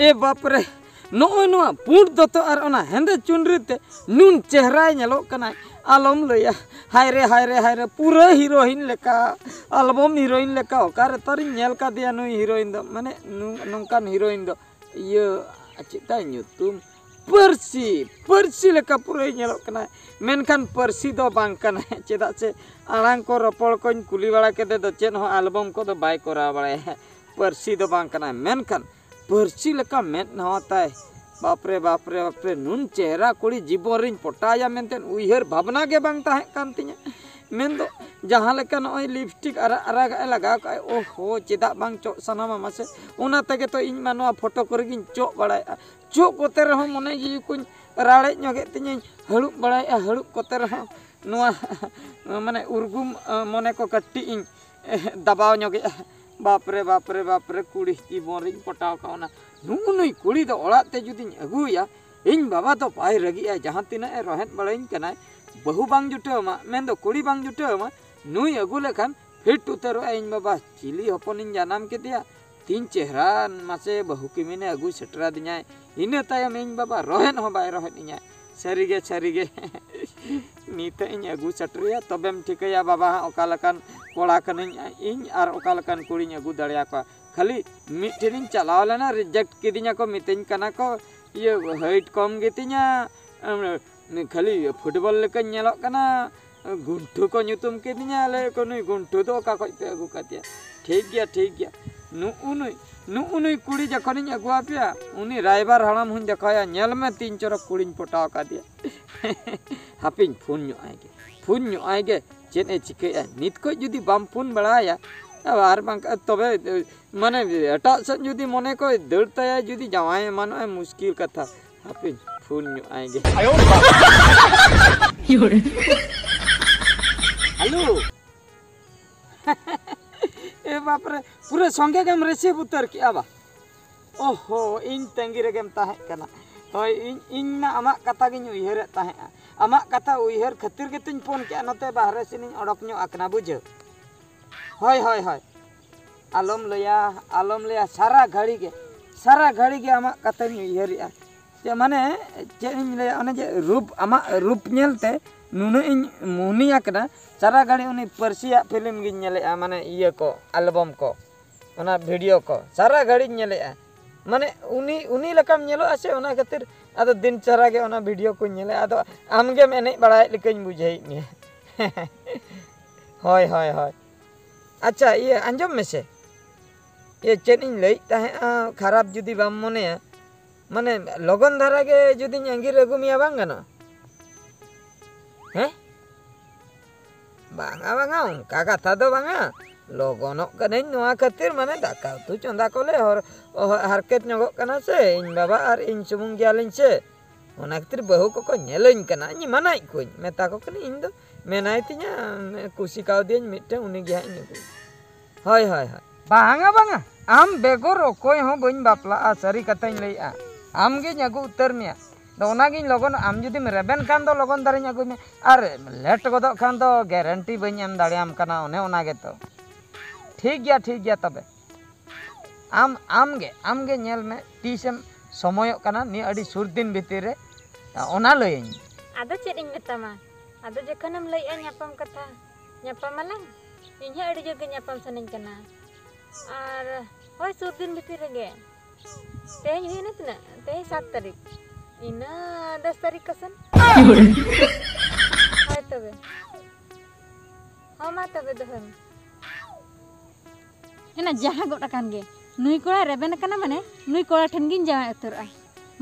ए बाप रे नोय नोआ पुंड दोतो और ओना हेंदे चुनरी ते नुन चेहरा ñeloक कनाय आलम लैया हाय रे पूरा हीरोइन लेका एल्बम हीरोइन लेका ओकारे तरी ñel का दिया नुई हीरोइन दो माने नोंकान हीरोइन दो ये चिता nyutum पर्सी लेका पूरा ñeloक कनाय मेनखान पर्सी दो बांग कनाय चेदा से आलांग को रपड़ को कुली बड़ा केदे दो चेन हो एल्बम को दो बाय करा बड़ा पर्सी दो बांग कनाय मेनखान पर्सी लेका मेन नवाताय बापरे नुन चेहरा कुड़ी जीवन पटाया मेनते उहर भावना के बांग ताहे कान तिया मेन दो जहां लेका नय लिपस्टिक आरा लगा का ओहो चेदा बांग चो सनामा मासे उना तगे तो इन मानवा फोटो करे गिन चो बड़ाया चो कोते रहो मने जी कुन राड़े ñoगे तिया हळुप बड़ाया हळुप कोते रहो नुआ माने उर्गुम मने को कट्टी इन दबाव ñoगे बापरे कुड़ी जीवन पटाव का नुई कुड़ी दो ओड़ाते जुदी अगुया इन बाबा तो पाई रगी जहाँ तीना रोहेत बड़ाइन कनाय बहु बांग जुटावमा मेन दो कुड़ी बांग जुटावमा नुई अगु लेखान फिट उतरो इन बाबा चिली हपनिन जानाम केदिया तीन चेहरा मासे बहु किमिने अगु सेटरा दिnya इन तायम इन बाबा रोहेन हो bye रोहेन इnya सारिगे नीते in अगु सेटरिया तबेम ठिकया Baba ओकालकान Koda कनिन in are ओकालकान कुड़ी अगु दाड़िया को खाली मिठिन चलाव लेना रिजेक्ट किदिया को मितें कना को ये हाइट कम गेतिया खाली फुटबॉल लेका ñelok कना गुंठू को ñutum किदिया ले को नुई गुंठू दो का को पे अगु कातिया ठीक गया नुई कुड़ी जखनिन अगुआ पिया उनी राइबार हड़ाम हुन देखाया ñel में तीन चोरक कुड़ीन पटाव का दिया हापिन फोन आएगे चेन ए चिकया नित को जुदी बाम फोन बड़ाया और तबे माने एटा से जुदी मने को दड़ताया जुदी जावाय मानो मुश्किल कथा हापिन फोन आएगे हेलो ए बाप रे पूरे संगे गेम रिसीव उतर किया बा ओहो इन तंगी रे गेम ताहे कना होय इन ना आमा कथा गिन उयहर ताहे आमा कथा उयहर खातिर के तिन फोन के नते बाहरे सिनी अडक ᱧᱚ आकना बुझे होय आलम लया सारा घड़ी के आमा कथा उयहरिया जे माने चेन लया ओने जे रूप आमा रूप ñeलते नुने इन मुनिया कना सारा घड़ी उनी पर्सिया फिल्म गिन ñेलेआ माने इये को एल्बम को ओना वीडियो को सारा घड़ी ñेलेआ माने उनी लकम ñेलो आसे ओना खातिर आदो दिन सारा के ओना वीडियो को ñेले आदो आमगे मेने बड़ाय लिकኝ बुझाई ने होय अच्छा ये अंजम में से ये चेन इन लई ताहे खराब जुदी बाम मने माने लगन धारा के जुदी अंगीर अगुमिया बांग गनो हैं बांगा उनका कथा दो बांगा लगनों कने नोआ खातिर माने दाका तू चंदा कोले और हरकत ñogok kana से इन बाबा और इन सुमुंग जालिन से ओना खातिर बहु को ñelइन kana नी मनाई कोई मेता को कने इन दो मेनाई तिnya कुसी काव दियन मिटे उनी गे हाई नुगु होय बांगा आम बेगोर कोई हो बइन बापला सारी कथाñ लईआ आम गे ñagu उतर मिया दो ओनागिन लगन आम जुदी रेबेन खान दो लगन दारिñ अगु मे और लेट गोदक खान दो गारंटी बइन एम दाड़ियाम kana ओने ओना गे तो ठीक गया तबे आम गे ñel में तीसम समयक kana नि अडी सुर दिन भितर रे ओना लईñ आदो चेद इन मेतामा आदो जखनम लईआ ñapam कथा ñapam आलांग इन अडी जोगे ñapam सनिñ kana और होय सुर दिन भितर रे तेहेñ हुइना तना तेहेñ 7 तारीख इना 10 तारीख कसन होय तबे मा तबे दोहम एना जहां गोटा कान गे नुई कोड़ा रेबेन कना माने नुई कोड़ा ठन गिन जाय उतर आय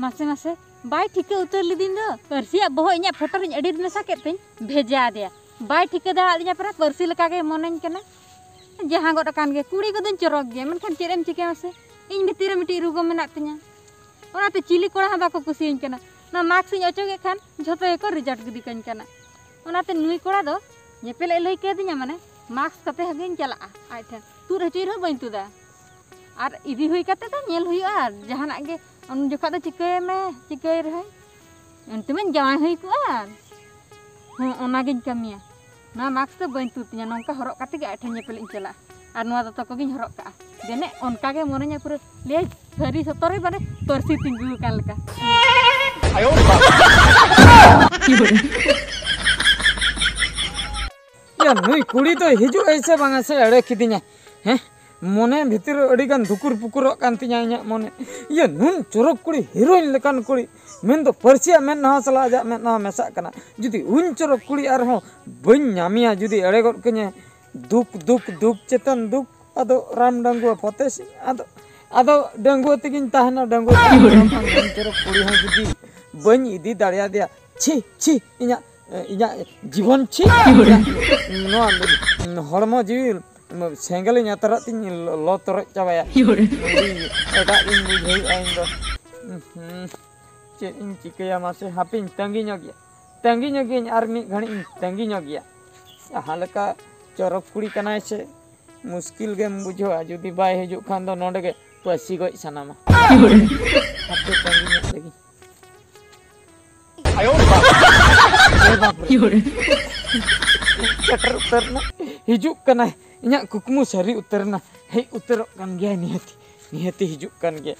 मासे बाय ठिके उतर लिदिन दो परसिया बहो इnya फोटो रिन एडिट मेसा केतेñ भेजा दिया बाय ठिके दाड़ा दिया पर परसि लका गे मनन कना जहां गोटा कान गे कुड़ी गोदन चरक गे मनखान चेरेम चिके मासे इन भितिर मिटी रुगो मेना तिnya ओनाते चिली कोड़ा हा बाको कुसियन कना ना मार्क्स इन अचोगे खान झोतो एको रिजल्ट गिदी कन कना ओनाते नुई कोड़ा दो जेपेले लई के दिnya माने मार्क्स कते हगिन चला आय ठन तू रचई रह बइन तुदा और इदी हुई कते तो ñel हुइआ जहाना गे उन जखा तो चिकय रहे एंते में जाय हुई को ओना गिन कमिया ना मार्क्स तो बइन तुतिया नोंका हरक कते गे आय ठन जेपेले चला और नुआ दोतो को गिन हरक का देने उनका के मोनेnya पूरा ले सरी सतरे माने परसी तिंगु कान लेका या नुई कुड़ी तो हिजु ऐसे बांगा से अड़े किदिnya हैं मोने भीतर अड़ीगान धुकुर पुकुर कान तिnya इnya मोने या नुन चोरक कुड़ी हीरोइन लेकान कुड़ी मेन तो परसिया मेन ना सला जा मेन ना मेसा कना जुदी उन चोरक कुड़ी आर हो बन नामिया जुदी अड़े गड कने दुख दुख दुख चेतन दुख अदो राम डंगुआ फतेसी अदो अदो डंगुआ तिगिन ताहना डंगुआ चोरक कुड़ी हो जुदी बन इदी दाड़िया दिया छी छी इnya इnya जीवन छी नो हड़मो जीवी सेंगल यात्रा तीन लो तोर चाबाया एटा इन बुझई आइन दो चे इन चिकया मासे हापिन तंगी नगिया आर मी घणी तंगी नगिया हालका चोरक कुड़ी कनाय से मुश्किल गेम बुझो जुदी बाय हिजु खान दो नोडे के पसी गई सनामा हापे तंगी नगी आयो चटर उतरना हिजु कना इnya कुकमु सरी उतरना हे उतर kan गया निहती हिजु kan गया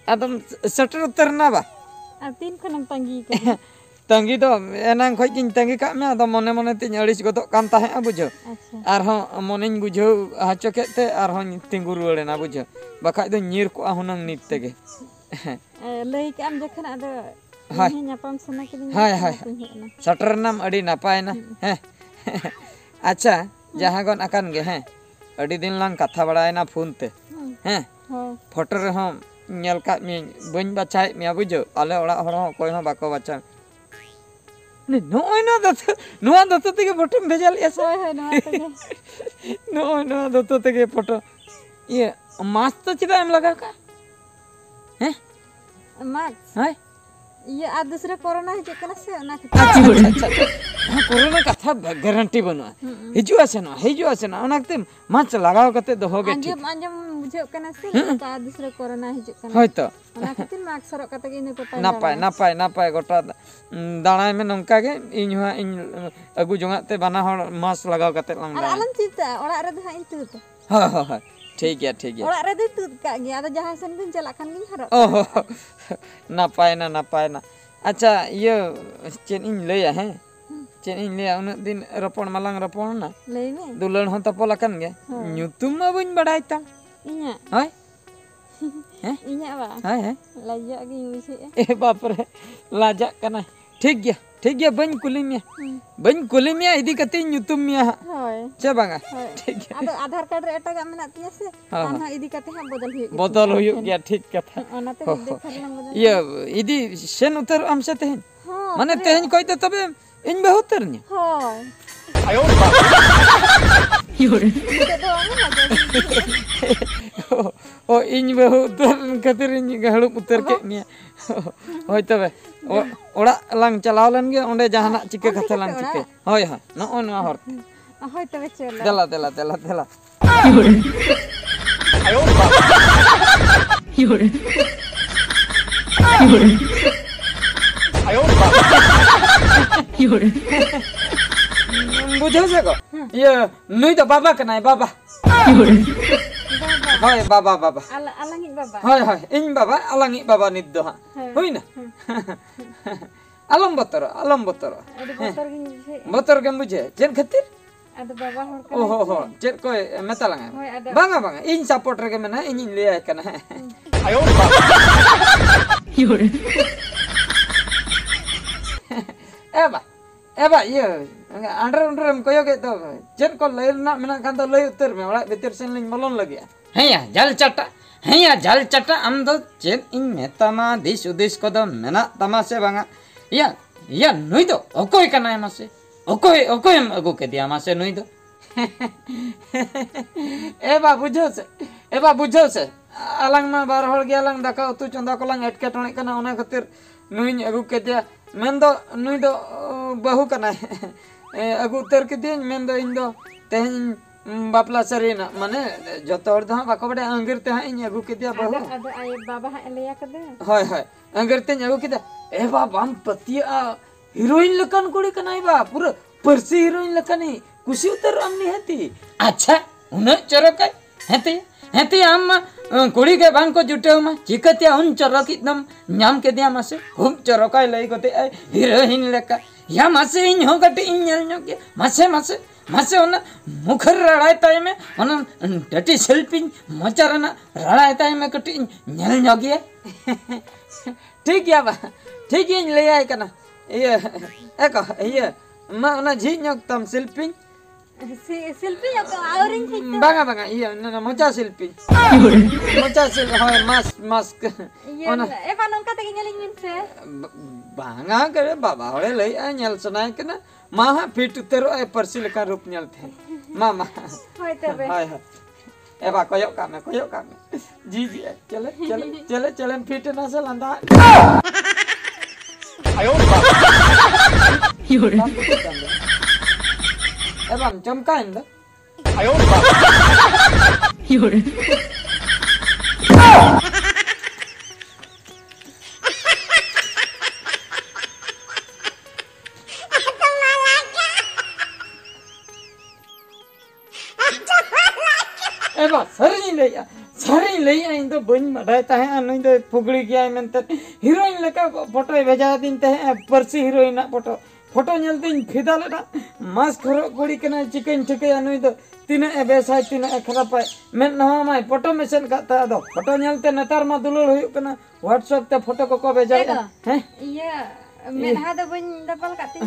आदम सटर उतरना बा तीन खनम तंगी का तंगी दो एनांग खय किन तंगी का मे आदम मने मने तिन अड़िस गदो कान ताहे बुझो आर हो मनेन बुझो हाचो केते आर हो तिंगु रुवाड़ेना बुझो बखाय दो नीर को हुनंग नित तेगे लई के आम जखन आदो हाय न्यापाम सना के हाय सटर नाम अड़ी नापाय ना हैं अच्छा जहां गन अकान गे हैं अड़ी दिन लांग कथा बड़ायना फोन ते हैं फोटो रे हम नेल का मी बन बचाय मिया बुझो आले ओड़ा हड़ हो कोई हो बाको बचा ने नोय ना दत तेगे फोटो भेजल एस होय नोय दत तेगे फोटो ये मास्क तो चिदा एम लगा का हैं मास्क हाय ये आ दूसरा कोरोना हिजु कना से ना अच्छा कोरोना कथा गारंटी बनुआ हिजु आसे ना ओनाते माच लगाव कते दोहोगे ठीक अंजम बुझो कना से आ दूसरा कोरोना हिजु कना होय तो ओना खातिर मास्क सरक कते इन कोटा नापाय गोटा दाणाय में नंका गे इन हुआ इन अगु जोंगाते बाना हर मास्क लगाव कते लांग और आलम चिता ओड़ा रे दहा इन तुत हां ठीक है ओड़ा रे तुत का गे आदा जहां सन बिन चला खान बिन हरो ओहो नापाय ना अच्छा ये चेन इन लया हैं चेन इन लया उन दिन रपण मालांग रपण ना लई में दुलन हन तपल अकन गे ᱧᱩᱛᱩᱢ मा बइन बडाय ता इnya हाय इnya बा हाय लाजा गे बुझे ए बाप रे लाजा कना ठीक गया बइन कुलिमिया इदी कते ᱧᱩᱛᱩᱢ मिया होय चे बांगा ठीक है आदो आधार कार्ड रे एटा मेना तिया से आना इदी कते हा बदल हुई गया ठीक कथा ओनाते देखरना बदल ये इदी सेन उतर हमसे तेहन माने तेहन कोई तो तबे इन बहु उतरनी होय आयो ओ इन बहु उतर खातिर इन गहड़ुप उतर के मिया होय तबे ओड़ा लांग चलाव लन गे ओंडे जहाना चिके कथा लांग चिके होय न ओन हर होय तबे चला देला आयो बुझो से को ये नुई तो बाबा कनाय बाबा हाय बाबा अलंगी बाबा हाय इन बाबा अलंगी बाबा निद दो हा होई ना अलम बतर बतर के बुझे जेन खातिर अद बाबा हर का ओहो चेक कोई मेता लंगा बांगा इन सपोर्ट रे के मेना इन ले कना आयो एबा ये अंडर हम कोयो के तो चेन को लय ना मेना खान तो लय उतर में ओड़ा भीतर सेन लिन मलन लगिया हैया जल चटा हम दो चेन इन मेतामा दिस उदिस को दो मेना तमासे बांगा या नुई दो ओकोय कना मासे ओकोय हम अगु के दिया मासे नुई दो एबा बुझो से अलंग मा बार हर गे अलंग दाका उतु चंदा कोलांग एटके टणे कना ओना खातिर नुई अगु केदिया मेन दो नुई दो बहु कना अगु उतर केदिन मेन दो इन दो तेहन बापला सरीना माने जतो हर दो बाको बडे अंगिर ते इन अगु केदिया बहु अदो आय बाबा हा लेया कदे होय होय अंगिर ते अगु केदा एबा बाम पतिया हीरोइन लकन कुड़ी कनाई बा पूरा परसी हीरोइन लकनी कुसी उतर अमनी हती अच्छा उन चरक हेती आम कुड़ी के बांग को जुटे मा चिकते उन चरक एकदम नाम के दिया मासे खूब चरकाय लई गते हीरोइन लेका या मासे इन हो गटे इन नेल नो के मासे ओना मुखर रड़ाय ताय में ओना डटी सेल्फी मचारना रड़ाय ताय में कटी नेल नो गे ठीक या बा ठीक इन ले आय कना ये एको ये मा ओना झी न्योक तम सेल्फी शिल्पी आवरिंग थे बांगा iya na mocha silpi hoy mask ona eba nongka tegi nyeling min se banga करे बाबा हळे लई आ nyal सनाय कना माहा फिट तेरो ए परसिल का रूप nyal थे मामा होय तबे हाय एबा कोयो का में जी चले फिट ना से लंदा आयो योरे एबा चमका इंदा आयो योरे एबा सारी ले इन तो बन बडाय ताहे अनुई तो फुगड़ी गया मेनते हीरोइन लेका फोटो भेजा दिन ताहे परसी हीरोइन फोटो नेलते फिदा लेटा मास्क हरो गुड़ी कना चिकन ठिके अनुई तो तीना बेसाय तीना खराब पाय मेन नवा माय फोटो मेसेन काता दो फोटो नेलते नतार मा दुलुल हुयु कना व्हाट्सएप ते फोटो को भेजा हैं ये मेनहा दो बन दपल काती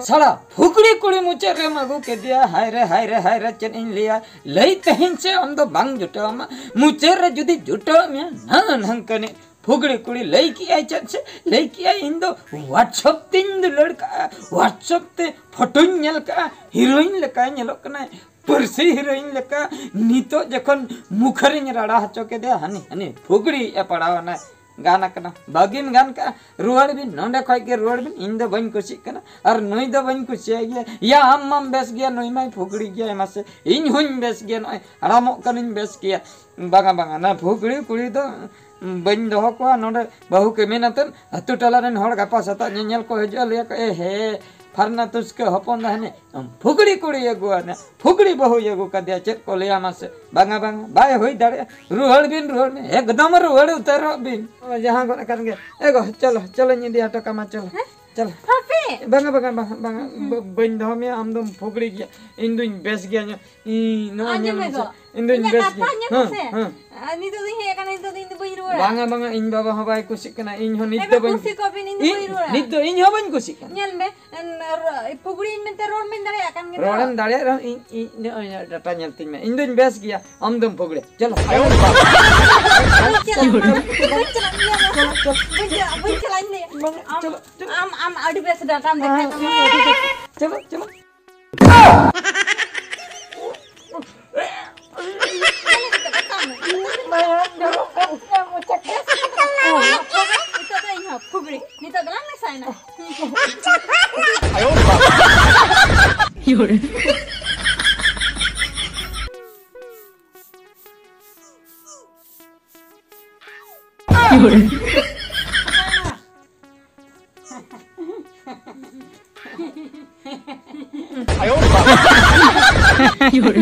साला फुगड़ी कुड़ी मुचे रे मगु के दिया हाय रे चेन इन लिया लई तहिन से हम तो बांग जुटा मुचे रे जुदी जुटा में नन कने फुगड़ी कुड़ी लई की आई चन से लई की आई इन दो व्हाट्सएप तिन लड़का व्हाट्सएप ते फोटो नेल का हीरोइन लेका नेलो कना परसी हीरोइन लेका नितो जखन मुखरिन राडा हचो के दे हनी फुगड़ी ए पड़ावना गाना कना बागिन गान का रुवाड़ बिन नोंडे खय के रुवाड़ बिन इन दो बन कुसी कना और नई दो बन कुसी गया या हम बेस गया नई माय फुगड़ी गया मासे इन हुन बेस गया नय हरामो कनिन बेस गया बांगा ना फुगड़ी कुड़ी दो बन दो को नोंडे बहु के मेनतन अतु टला रन होड़ गापा सता नेल को हजल ले ए हे फरना तुसके हपन हने फुगड़ी कुड़ी एगुआने फुगड़ी बहु एगु कदिया चेक को लिया मासे बांगा बाय होई दाड़े रुहड़ में एकदम रुहड़ उतर बिन जहां को कर गे एगो चलो निदिया टका मा चल बांगा बन दो में हम दम फुगड़ी गया इन दुन बेस गया इ नो इन दुन बेस गया ani to ding he kana to ding boi ruwa बांगा इन बाबा हबाय कुछ कना इन हो निद बन कुसी को बिन बoi ruwa निद इन हो बन कुछ nyal me puguri in mente road men dare akan ge रोडन दाड़े in data nyaltin में इन दिन बेस गया हम दम फुगड़े चलो आयो am adi bes data am dekha चलो itu tuh ini fugri ini tuh gelang nih saya nah आयो योरे आयो योरे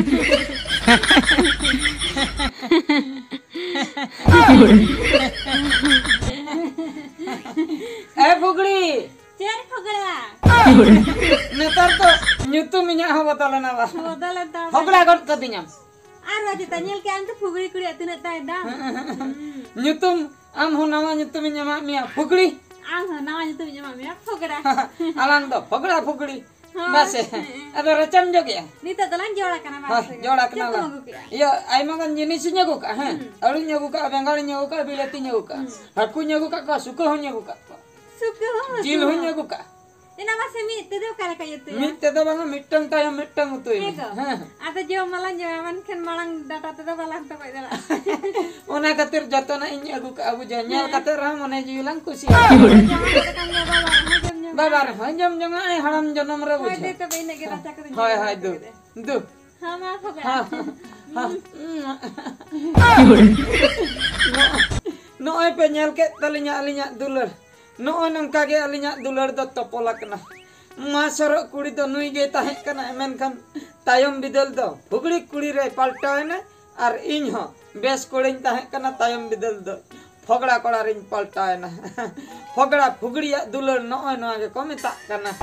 ए फुगड़ी चेर फुगड़ा नेतार तो nyutum minyak ho batalan apa batalan ta fugla gon katinya ar wajib tanyel ke am tuh fugri kuri atina ta da nyutum am ho nama nyutum minyak mia fugड़ी am ho nama nyutum minyak mia fugड़ा alang to fugड़ी Masih, ada recam juga ya? Nita telan jola kana masih. Jola kana lah. Iya, ay makan jenisnya gua kak, alunya gua kak, bengalnya gua kak, biletinya gua kak, hakunya gua kak, sukunya gua kak, Sukuh. jilhunya gua kak. ina masih mi itu tuh kala kayu tuh. Mit te do bang mittang tayam mittang utuy. Ada jauh malang jaman kan malang data tuh malang tuh kayak dala. Ona katir jatona ini aku ke abu janyal katir ram ona julang kusi. Babar hanjam jangan ai haram janam re buja. Itu ini kita cakap. Hai hai du. Du. Hama apa Ha. Ha. No ai penyal ke talinya alinya dulur. No nang kage alinya dulur do topolak na. Masor kuri do nui ge tahe kana menkan tayom bidal do. Bugli kuri re paltae na ar inho bes korein tahe kana tayom bidal do. Fogड़ा कोड़ा ring पलटा है ना फोगड़ा फुगड़िया दुलर no no आगे कमे ता करना